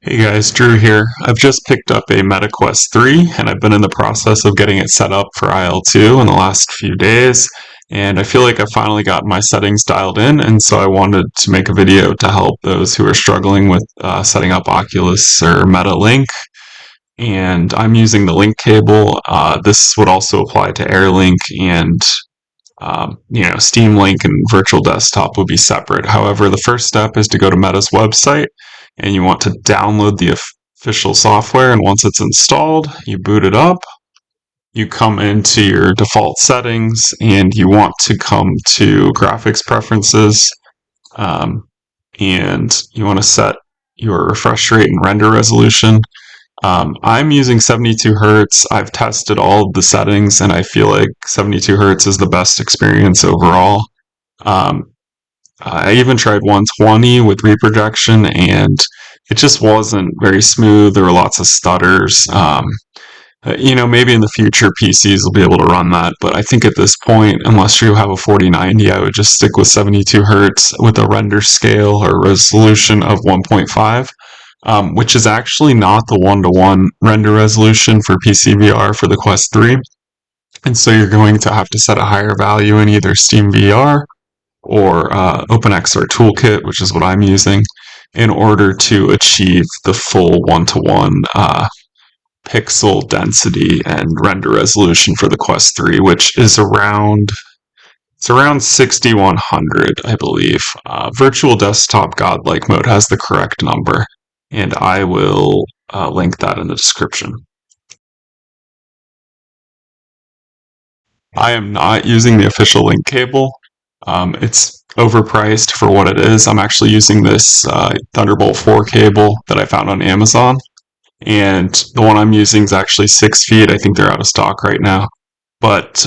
Hey guys, Drew here. I've just picked up a Meta Quest 3 and I've been in the process of getting it set up for IL-2 in the last few days. And I feel like I've finally got my settings dialed in, and so I wanted to make a video to help those who are struggling with setting up Oculus or Meta Link. And I'm using the link cable. This would also apply to AirLink and Steam Link and Virtual Desktop would be separate. However, the first step is to go to Meta's website and you want to download the official software. And once it's installed, you boot it up. You come into your default settings and you want to come to graphics preferences. And you want to set your refresh rate and render resolution. I'm using 72 Hertz. I've tested all of the settings and I feel like 72 Hertz is the best experience overall. I even tried 120 with reprojection and it just wasn't very smooth. There were lots of stutters. Maybe in the future PCs will be able to run that, but I think at this point, unless you have a 4090, I would just stick with 72 Hertz with a render scale or resolution of 1.5. Which is actually not the 1-to-1 render resolution for PCVR for the Quest 3. And so you're going to have to set a higher value in either SteamVR or OpenXR Toolkit, which is what I'm using, in order to achieve the full 1-to-1 pixel density and render resolution for the Quest 3, which is around 6100, I believe. Virtual Desktop Godlike Mode has the correct number, and I will link that in the description. I am not using the official link cable. It's overpriced for what it is. I'm actually using this Thunderbolt 4 cable that I found on Amazon, and the one I'm using is actually 6 feet. I think they're out of stock right now, but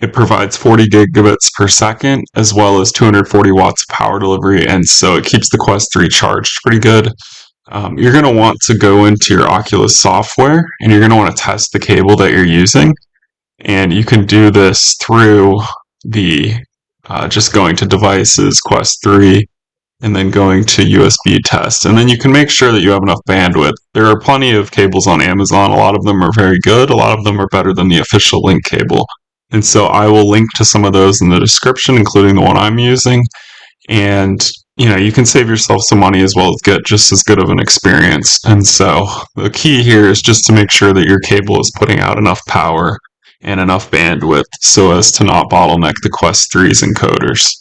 it provides 40 gigabits per second as well as 240 watts of power delivery, and so it keeps the Quest 3 charged pretty good. You're going to want to go into your Oculus software and you're going to want to test the cable that you're using, and you can do this through the just going to devices, Quest 3, and then going to USB test, and then you can make sure that you have enough bandwidth. There are plenty of cables on Amazon. A lot of them are very good. A lot of them are better than the official link cable. And so I will link to some of those in the description, including the one I'm using. And, you can save yourself some money as well as get just as good of an experience. And so the key here is just to make sure that your cable is putting out enough power and enough bandwidth so as to not bottleneck the Quest 3's encoders.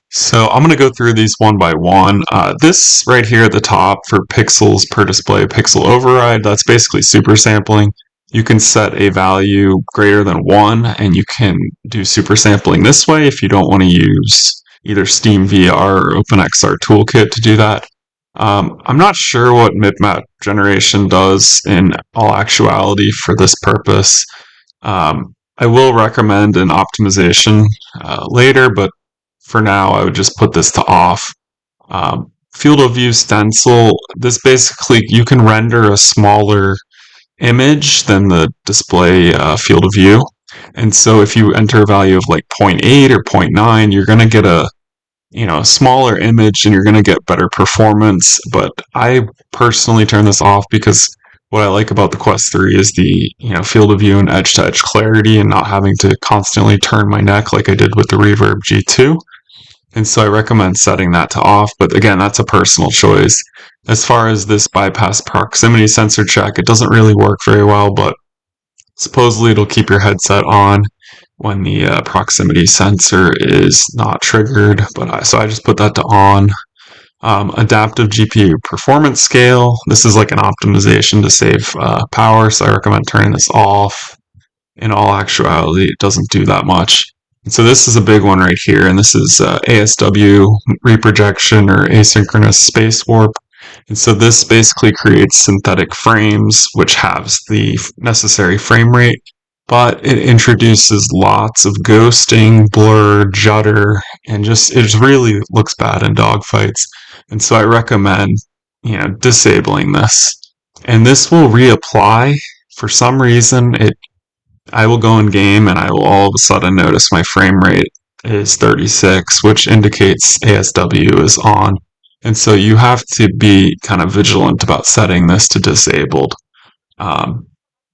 So I'm going to go through these one by one. This right here at the top for pixels per display, pixel override, that's basically super sampling. You can set a value greater than 1 and you can do super sampling this way if you don't want to use either SteamVR or OpenXR Toolkit to do that. I'm not sure what bitmap generation does in all actuality for this purpose. I will recommend an optimization later, but for now, I would just put this to off. Field of view stencil, this basically, you can render a smaller image than the display field of view. And so if you enter a value of like 0.8 or 0.9, you're going to get a smaller image and you're going to get better performance. But I personally turn this off because what I like about the Quest 3 is the field of view and edge-to-edge clarity and not having to constantly turn my neck like I did with the Reverb G2. And so I recommend setting that to off, but again, that's a personal choice. As far as this bypass proximity sensor check, it doesn't really work very well, but supposedly it'll keep your headset on when the proximity sensor is not triggered, so I just put that to on. Adaptive GPU performance scale, this is like an optimization to save power, so I recommend turning this off. In all actuality, it doesn't do that much. And so this is a big one right here, and this is ASW reprojection or asynchronous space warp. And so this basically creates synthetic frames which has the necessary frame rate but it introduces lots of ghosting, blur, judder, and just it just really looks bad in dogfights. And so I recommend, disabling this. And this will reapply. For some reason, I will go in game and I will all of a sudden notice my frame rate is 36, which indicates ASW is on. And so you have to be kind of vigilant about setting this to disabled,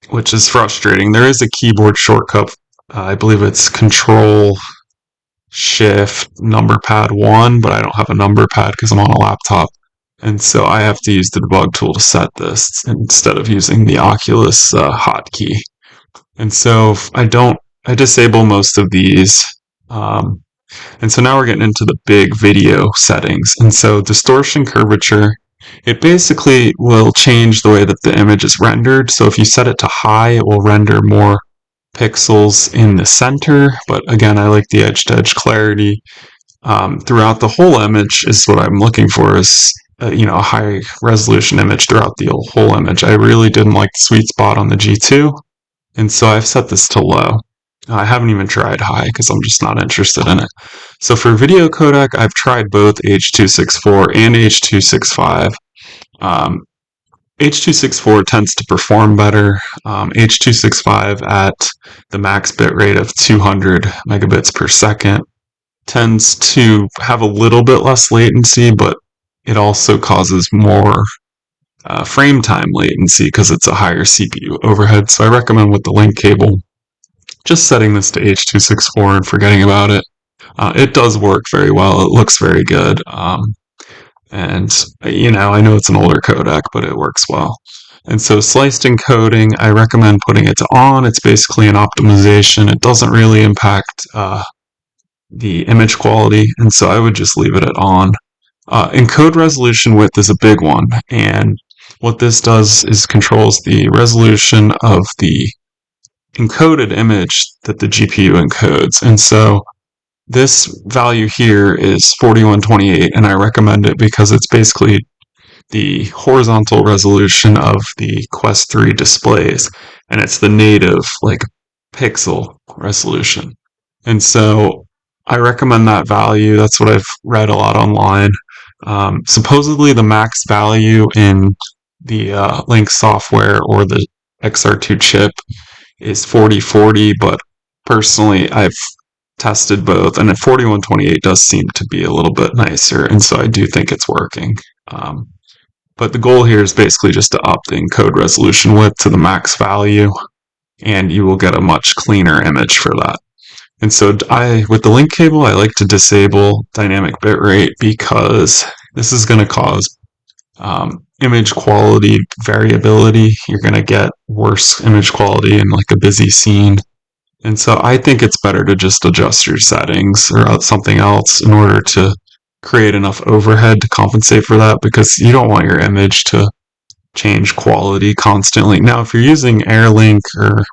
which is frustrating. There is a keyboard shortcut. I believe it's Control Shift number pad 1, but I don't have a number pad because I'm on a laptop. And so I have to use the debug tool to set this instead of using the Oculus hotkey. And so I disable most of these. And so now we're getting into the big video settings. And so distortion curvature, it basically will change the way that the image is rendered. So if you set it to high, it will render more pixels in the center. But again, I like the edge-to-edge clarity. Throughout the whole image is what I'm looking for, is a high resolution image throughout the whole image. I really didn't like the sweet spot on the G2. And so I've set this to low. I haven't even tried high because I'm just not interested in it. So for video codec, I've tried both H.264 and H.265. H.264 tends to perform better. H.265 at the max bit rate of 200 megabits per second tends to have a little bit less latency, but it also causes more frame time latency because it's a higher CPU overhead. So I recommend with the link cable just setting this to H.264 and forgetting about it. It does work very well. It looks very good. And I know it's an older codec, but it works well. And so sliced encoding, I recommend putting it to on. It's basically an optimization. It doesn't really impact the image quality, and so I would just leave it at on. Encode resolution width is a big one, and what this does is controls the resolution of the encoded image that the GPU encodes. And so this value here is 4128, and I recommend it because it's basically the horizontal resolution of the Quest 3 displays, and it's the native pixel resolution. And so I recommend that value. That's what I've read a lot online. Supposedly the max value in the Link software or the XR2 chip is 4040, but personally I've tested both, and at 4128 does seem to be a little bit nicer, and so I do think it's working. But the goal here is basically just to up the encode resolution width to the max value, and you will get a much cleaner image for that. And so with the link cable, I like to disable dynamic bitrate because this is going to cause image quality variability. You're going to get worse image quality in a busy scene. And so I think it's better to just adjust your settings or something else in order to create enough overhead to compensate for that, because you don't want your image to change quality constantly. Now, if you're using AirLink or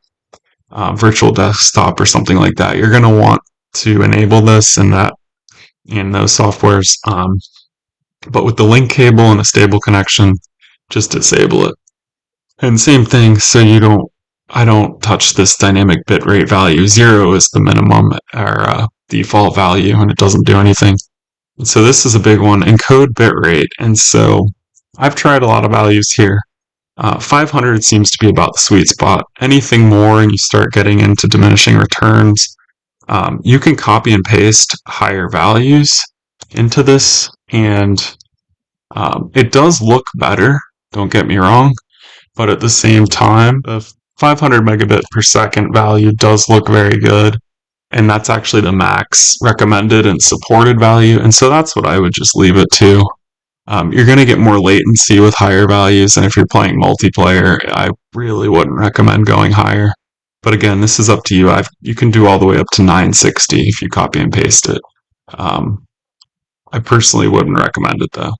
virtual desktop or something like that, you're going to want to enable this in those softwares. But with the link cable and a stable connection, just disable it. And same thing, so I don't touch this dynamic bitrate value. 0 is the minimum or default value, and it doesn't do anything. And so this is a big one, encode bitrate. And so I've tried a lot of values here. 500 seems to be about the sweet spot. Anything more and you start getting into diminishing returns, you can copy and paste higher values into this, and it does look better, don't get me wrong, but at the same time, the 500 megabit per second value does look very good, and that's actually the max recommended and supported value, and so that's what I would just leave it to. You're going to get more latency with higher values, and if you're playing multiplayer, I really wouldn't recommend going higher. But again, this is up to you. You can do all the way up to 960 if you copy and paste it. I personally wouldn't recommend it though.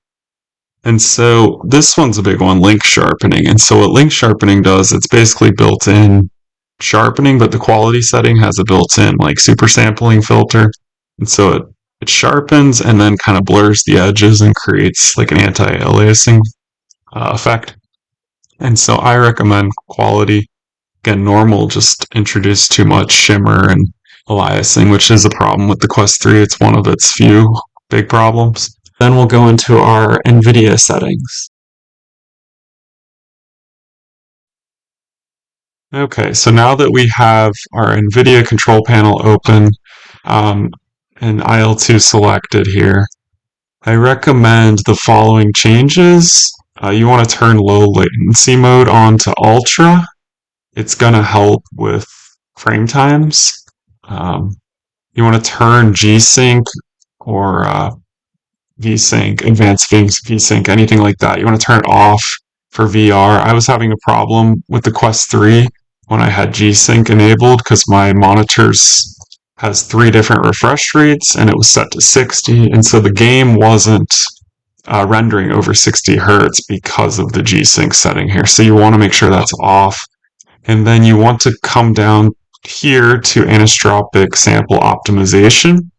And so this one's a big one, link sharpening. And so what link sharpening does, it's basically built-in sharpening, but the quality setting has a built-in super sampling filter. And so it sharpens and then kind of blurs the edges and creates an anti-aliasing effect. And so I recommend quality. Again, normal just introduced too much shimmer and aliasing, which is a problem with the Quest 3. It's one of its few big problems. Then we'll go into our Nvidia settings. Okay, so now that we have our Nvidia control panel open and IL-2 selected here, I recommend the following changes. You want to turn low latency mode on to ultra. It's going to help with frame times. You want to turn G-Sync or V-Sync, advanced V-Sync, anything like that. You want to turn it off for VR. I was having a problem with the Quest 3 when I had G-Sync enabled because my monitors has 3 different refresh rates and it was set to 60, and so the game wasn't rendering over 60 hertz because of the G-Sync setting here. So you want to make sure that's off. And then you want to come down here to anisotropic sample optimization,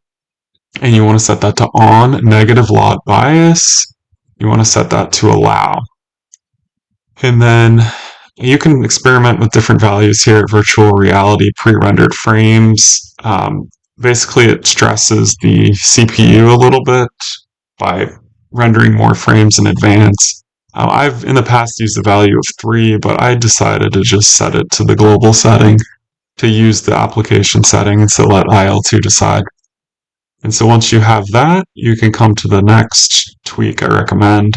and you want to set that to on. Negative lot bias, you want to set that to allow. And then you can experiment with different values here. Virtual reality pre-rendered frames. Basically, it stresses the CPU a little bit by rendering more frames in advance. I've in the past used the value of 3, but I decided to just set it to the global setting to use the application setting, and so let IL-2 decide. And so once you have that, you can come to the next tweak I recommend.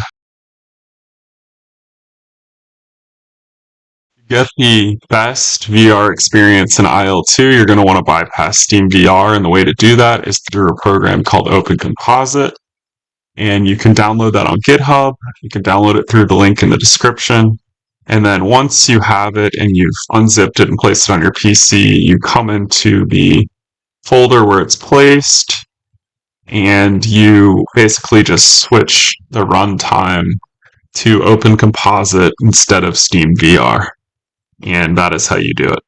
To get the best VR experience in IL-2, you're going to want to bypass Steam VR, and the way to do that is through a program called Composite. And you can download that on GitHub. You can download it through the link in the description. And then once you have it and you've unzipped it and placed it on your PC, you come into the folder where it's placed, and you basically just switch the runtime to OpenComposite instead of Steam VR. And that is how you do it.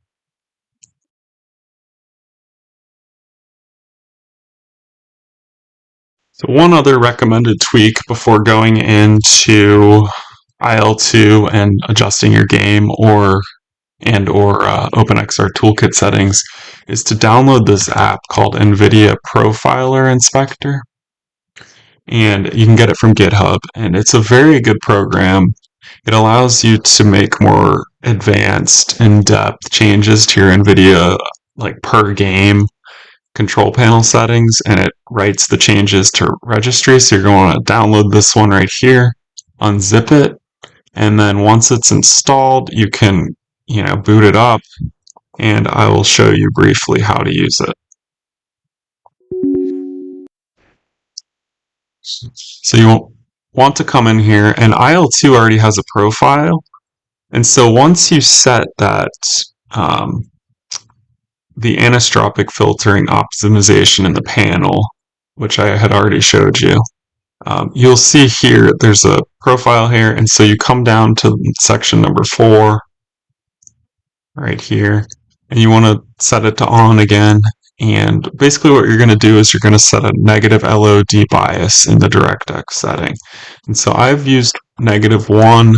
So one other recommended tweak before going into IL-2 and adjusting your game or OpenXR Toolkit settings is to download this app called Nvidia Profiler Inspector. And you can get it from GitHub, and it's a very good program. It allows you to make more advanced, in-depth changes to your Nvidia, like per game control panel settings, and it writes the changes to registry. So you're going to download this one right here, unzip it, and then once it's installed, you can, boot it up, and I will show you briefly how to use it. So you want to come in here, and IL-2 already has a profile, and so once you set that the anisotropic filtering optimization in the panel, which I had already showed you, you'll see here there's a profile here, and so you come down to section number 4 right here, and you want to set it to on again. And basically what you're going to do is you're going to set a negative LOD bias in the DirectX setting. And so I've used -1.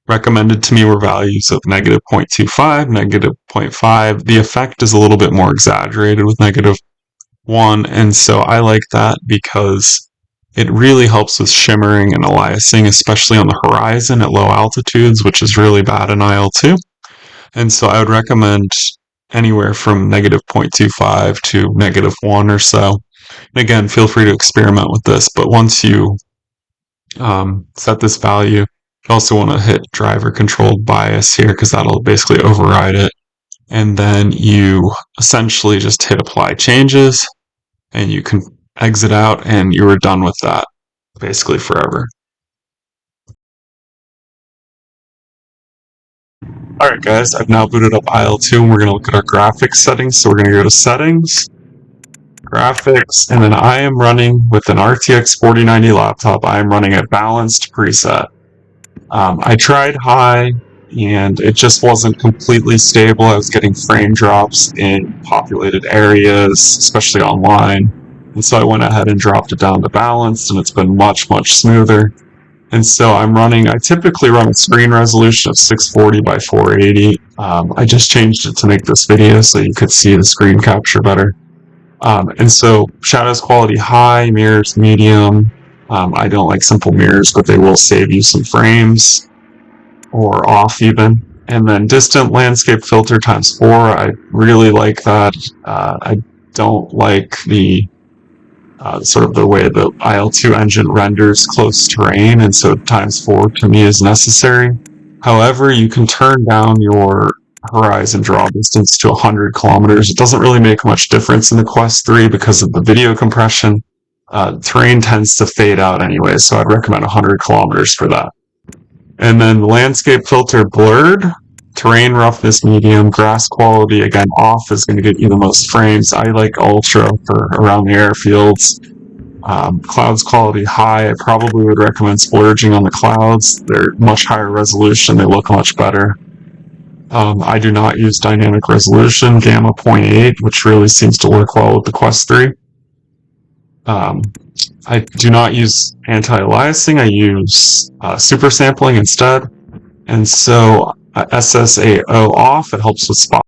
Recommended to me were values of -0.25, -0.5. The effect is a little bit more exaggerated with -1, and so I like that because it really helps with shimmering and aliasing, especially on the horizon at low altitudes, which is really bad in IL-2. And so I would recommend anywhere from -0.25 to -1 or so. And again, feel free to experiment with this, but once you set this value, you also want to hit driver controlled bias here because that'll basically override it. And then you essentially just hit apply changes, and you can exit out, and you are done with that basically forever. Alright guys, I've now booted up IL-2, and we're going to look at our graphics settings. So we're going to go to settings, graphics, and then I am running with an RTX 4090 laptop. I am running a balanced preset. I tried high, and it just wasn't completely stable. I was getting frame drops in populated areas, especially online. And so I went ahead and dropped it down to balanced, and it's been much, much smoother. And so I typically run a screen resolution of 640 by 480. I just changed it to make this video so you could see the screen capture better. And so shadows quality high, mirrors medium. I don't like simple mirrors, but they will save you some frames, or off even. And then distant landscape filter times 4. I really like that. I don't like the sort of the way the IL-2 engine renders close terrain, and so times 4 to me is necessary. However, you can turn down your horizon draw distance to 100 kilometers. It doesn't really make much difference in the Quest 3 because of the video compression. Terrain tends to fade out anyway, so I'd recommend 100 kilometers for that. And then the landscape filter blurred, terrain roughness medium, grass quality again off is going to get you the most frames. I like ultra for around the airfields. Clouds quality high, I probably would recommend splurging on the clouds. They're much higher resolution, they look much better. I do not use dynamic resolution, gamma 0.8, which really seems to work well with the Quest 3. I do not use anti-aliasing, I use super sampling instead. And so SSAO off, it helps with spot.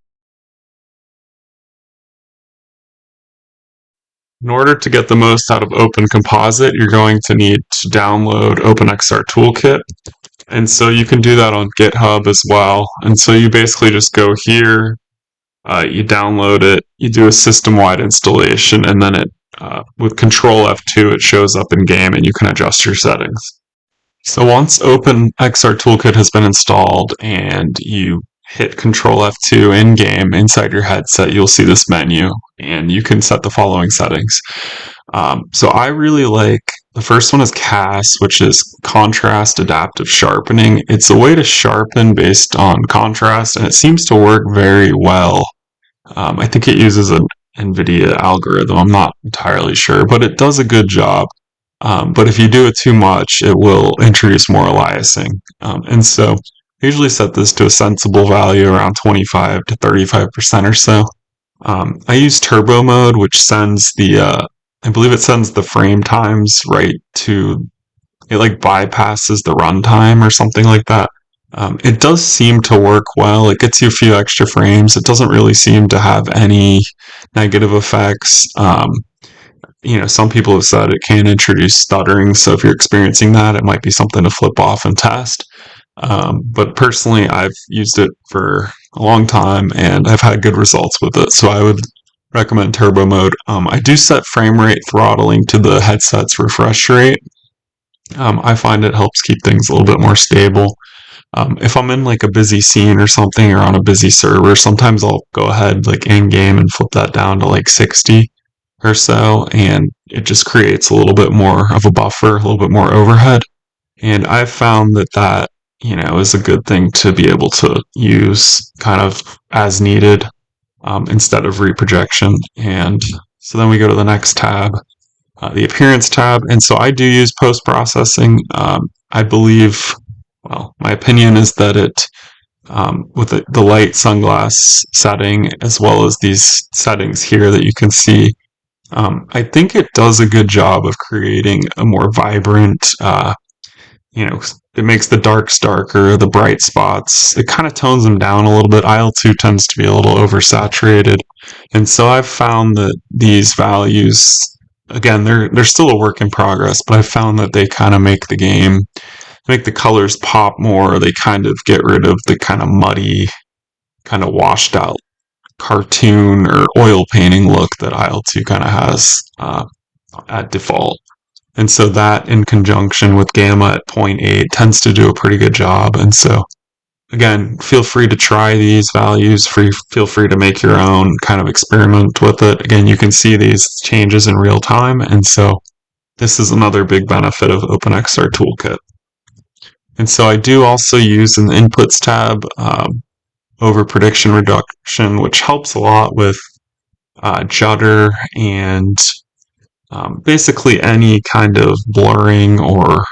In order to get the most out of Open Composite, you're going to need to download OpenXR Toolkit. And so you can do that on GitHub as well. And so you basically just go here, you download it, you do a system-wide installation, and then with Control F2, it shows up in game and you can adjust your settings. So once OpenXR Toolkit has been installed and you hit Control F2 in game inside your headset, you'll see this menu and you can set the following settings. So I really like, the first one is CAS, which is Contrast Adaptive Sharpening. It's a way to sharpen based on contrast, and it seems to work very well. I think it uses an Nvidia algorithm. I'm not entirely sure, but it does a good job. But if you do it too much, it will introduce more aliasing. And so I usually set this to a sensible value around 25 to 35% or so. I use turbo mode, which sends I believe it sends the frame times right to, it like bypasses the runtime or something like that. It does seem to work well. It gets you a few extra frames. It doesn't really seem to have any negative effects. Some people have said it can introduce stuttering, so if you're experiencing that, it might be something to flip off and test. But personally, I've used it for a long time and I've had good results with it, so I would recommend turbo mode. I do set frame rate throttling to the headset's refresh rate. I find it helps keep things a little bit more stable. If I'm in like a busy scene or something or on a busy server, sometimes I'll go ahead like in game and flip that down to like 60 or so, and it just creates a little bit more of a buffer, a little bit more overhead. And I've found that is a good thing to be able to use kind of as needed instead of reprojection. And so then we go to the next tab, the appearance tab. And so I do use post-processing. I believe, well, my opinion is that it, with the light sunglass setting, as well as these settings here that you can see, I think it does a good job of creating a more vibrant, it makes the darks darker, the bright spots, it kind of tones them down a little bit. IL-2 tends to be a little oversaturated. And so I've found that these values, again, they're still a work in progress, but I've found that they kind of make the colors pop more. They kind of get rid of the kind of muddy, kind of washed out cartoon or oil painting look that IL-2 kind of has at default. And so that, in conjunction with gamma at 0.8, tends to do a pretty good job. And so, again, feel free to try these values. Feel free to make your own, kind of experiment with it. Again, you can see these changes in real time. And so this is another big benefit of OpenXR Toolkit. And so I do also use in the Inputs tab over prediction reduction, which helps a lot with judder and basically any kind of blurring or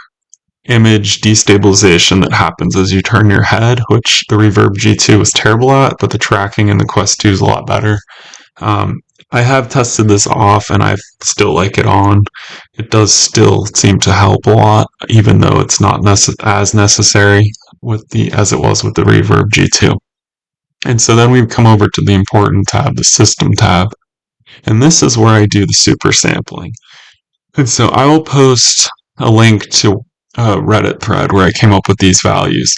image destabilization that happens as you turn your head, which the Reverb G2 was terrible at, but the tracking in the Quest 2 is a lot better. I have tested this off and I still like it on. It does still seem to help a lot, even though it's not as necessary as it was with the Reverb G2. And so then we come over to the important tab, the System tab, and this is where I do the super sampling. And so I will post a link to a Reddit thread where I came up with these values.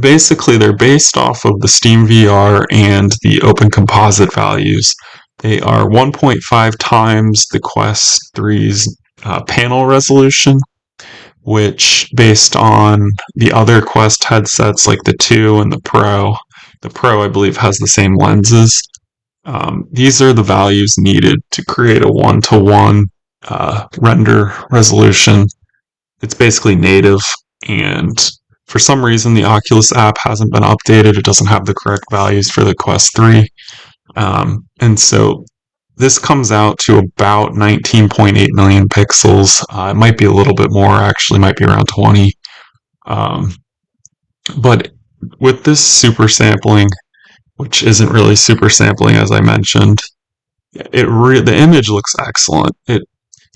Basically, they're based off of the Steam VR and the Open Composite values. They are 1.5 times the Quest 3's panel resolution, which, based on the other Quest headsets like the 2 and the Pro, I believe has the same lenses. These are the values needed to create a one-to-one render resolution. It's basically native, and for some reason the Oculus app hasn't been updated. It doesn't have the correct values for the Quest 3. And so this comes out to about 19.8 million pixels. It might be a little bit more, actually, might be around 20. But with this super sampling, which isn't really super sampling as I mentioned, the image looks excellent.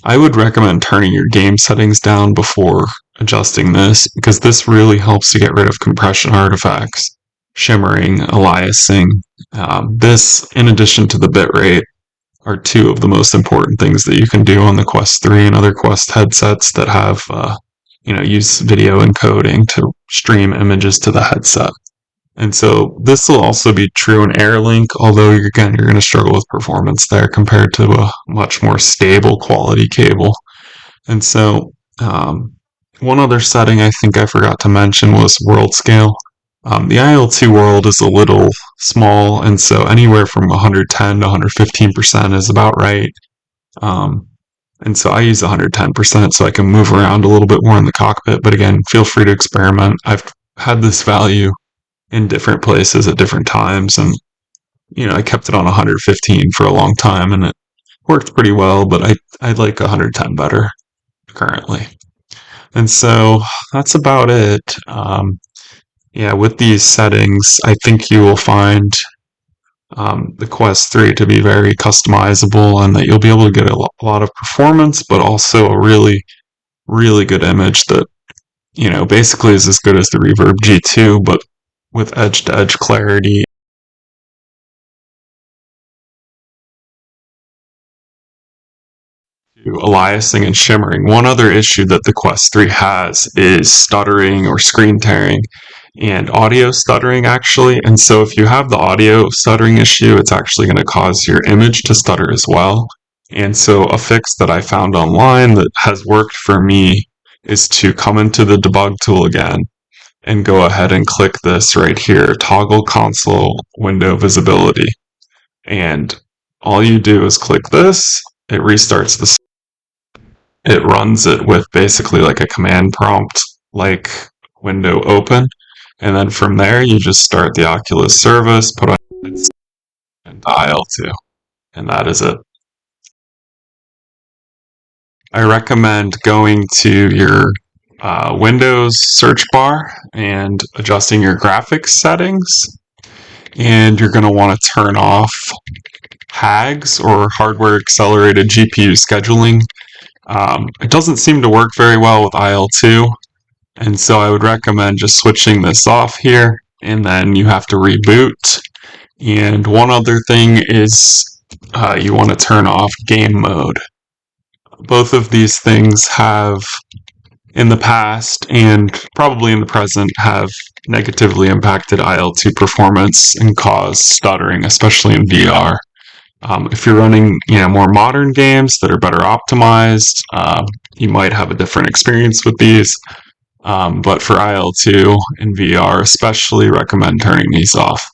I would recommend turning your game settings down before adjusting this, because this really helps to get rid of compression artifacts, shimmering, aliasing. This, in addition to the bitrate, are two of the most important things that you can do on the Quest 3 and other Quest headsets that have, use video encoding to stream images to the headset. And so this will also be true in AirLink, although you're going to struggle with performance there compared to a much more stable quality cable. And so one other setting I think I forgot to mention was world scale. The IL-2 world is a little small, and so anywhere from 110 to 115% is about right. And so I use 110% so I can move around a little bit more in the cockpit. But again, feel free to experiment. I've had this value in different places at different times, and I kept it on 115 for a long time, and it worked pretty well, but I like 110 better currently. And so that's about it. With these settings, I think you will find the Quest 3 to be very customizable, and that you'll be able to get a lot of performance, but also a really, really good image that, basically is as good as the Reverb G2, but with edge-to-edge clarity. Aliasing and shimmering. One other issue that the Quest 3 has is stuttering or screen tearing and audio stuttering, actually. And so if you have the audio stuttering issue, it's actually going to cause your image to stutter as well. And so a fix that I found online that has worked for me is to come into the debug tool again and go ahead and click this right here, toggle console window visibility. And all you do is click this, it restarts it runs it with basically like a command prompt like window open. And then from there, you just start the Oculus service, put on and IL-2, and that is it. I recommend going to your Windows search bar and adjusting your graphics settings. And you're going to want to turn off HAGs, or hardware accelerated GPU scheduling. It doesn't seem to work very well with IL-2. And so I would recommend just switching this off here, and then you have to reboot. And one other thing is you want to turn off game mode. Both of these things have, in the past and probably in the present, have negatively impacted IL-2 performance and caused stuttering, especially in VR. If you're running, more modern games that are better optimized, you might have a different experience with these. But for IL-2 and VR especially, recommend turning these off.